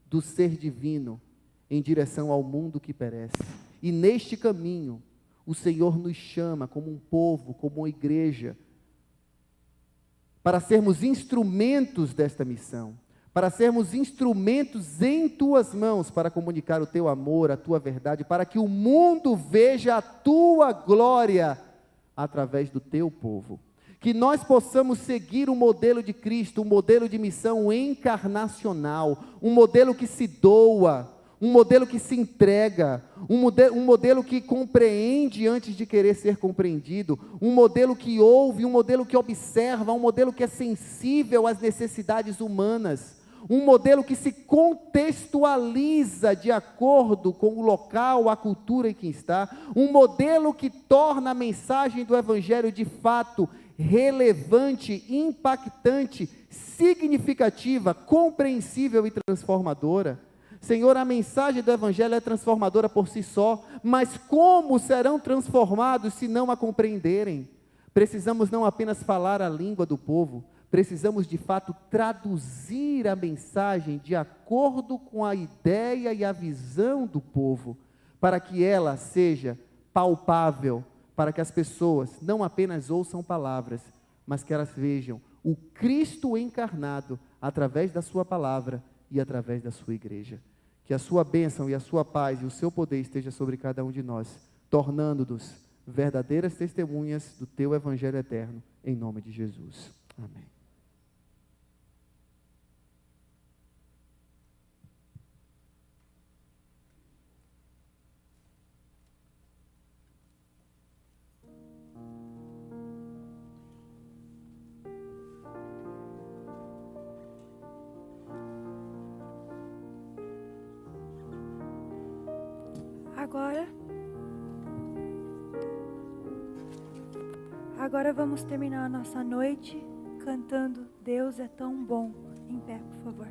do ser divino em direção ao mundo que perece. E neste caminho, O Senhor nos chama como um povo, como uma igreja, para sermos instrumentos desta missão, para sermos instrumentos em tuas mãos, para comunicar o teu amor, a tua verdade, para que o mundo veja a tua glória através do teu povo. Que nós possamos seguir o modelo de Cristo, um modelo de missão encarnacional, um modelo que se doa, um modelo que se entrega, um modelo que compreende antes de querer ser compreendido, um modelo que ouve, um modelo que observa, um modelo que é sensível às necessidades humanas, um modelo que se contextualiza de acordo com o local, a cultura em que está, um modelo que torna a mensagem do Evangelho de fato relevante, impactante, significativa, compreensível e transformadora. Senhor, a mensagem do Evangelho é transformadora por si só, mas como serão transformados se não a compreenderem? Precisamos não apenas falar a língua do povo, precisamos de fato traduzir a mensagem de acordo com a ideia e a visão do povo, para que ela seja palpável, para que as pessoas não apenas ouçam palavras, mas que elas vejam o Cristo encarnado através da sua palavra e através da sua igreja. Que a sua bênção e a sua paz e o seu poder esteja sobre cada um de nós, tornando-nos verdadeiras testemunhas do teu Evangelho eterno, em nome de Jesus. Amém. Agora vamos terminar a nossa noite cantando Deus é tão bom. Em pé, por favor.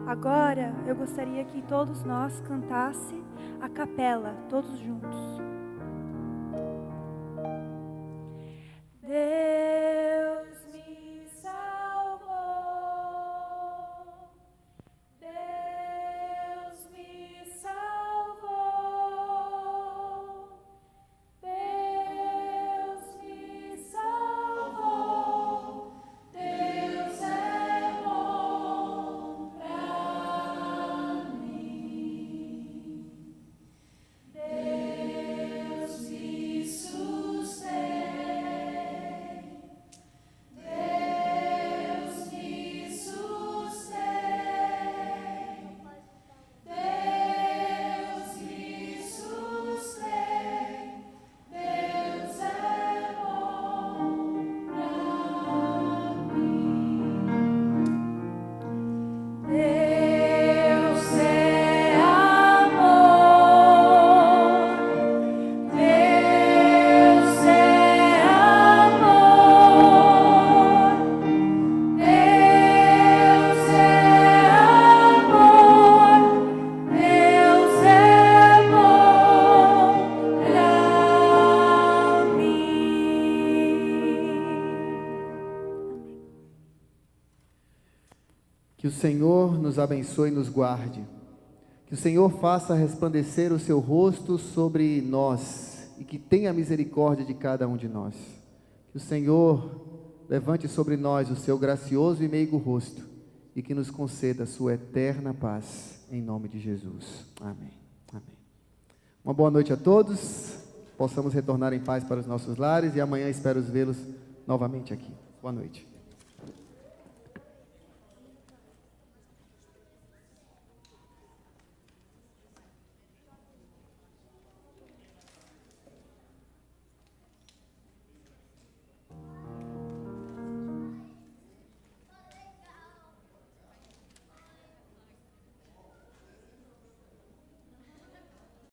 Agora eu gostaria que todos nós cantasse a capela, todos juntos. Deus me salvou, Deus me salvou, Deus me salvou, Deus é bom pra mim, Deus me sustém, Deus me sustém, Deus me sustém, Deus é bom pra mim. Deus é amor, Deus é amor, Deus é amor, Deus é bom pra mim. Que o Senhor nos abençoe e nos guarde. Que o Senhor faça resplandecer o seu rosto sobre nós e que tenha misericórdia de cada um de nós. Que o Senhor levante sobre nós o seu gracioso e meigo rosto e que nos conceda a sua eterna paz, em nome de Jesus. Amém. Amém. Uma boa noite a todos. Possamos retornar em paz para os nossos lares e amanhã espero vê-los novamente aqui. Boa noite.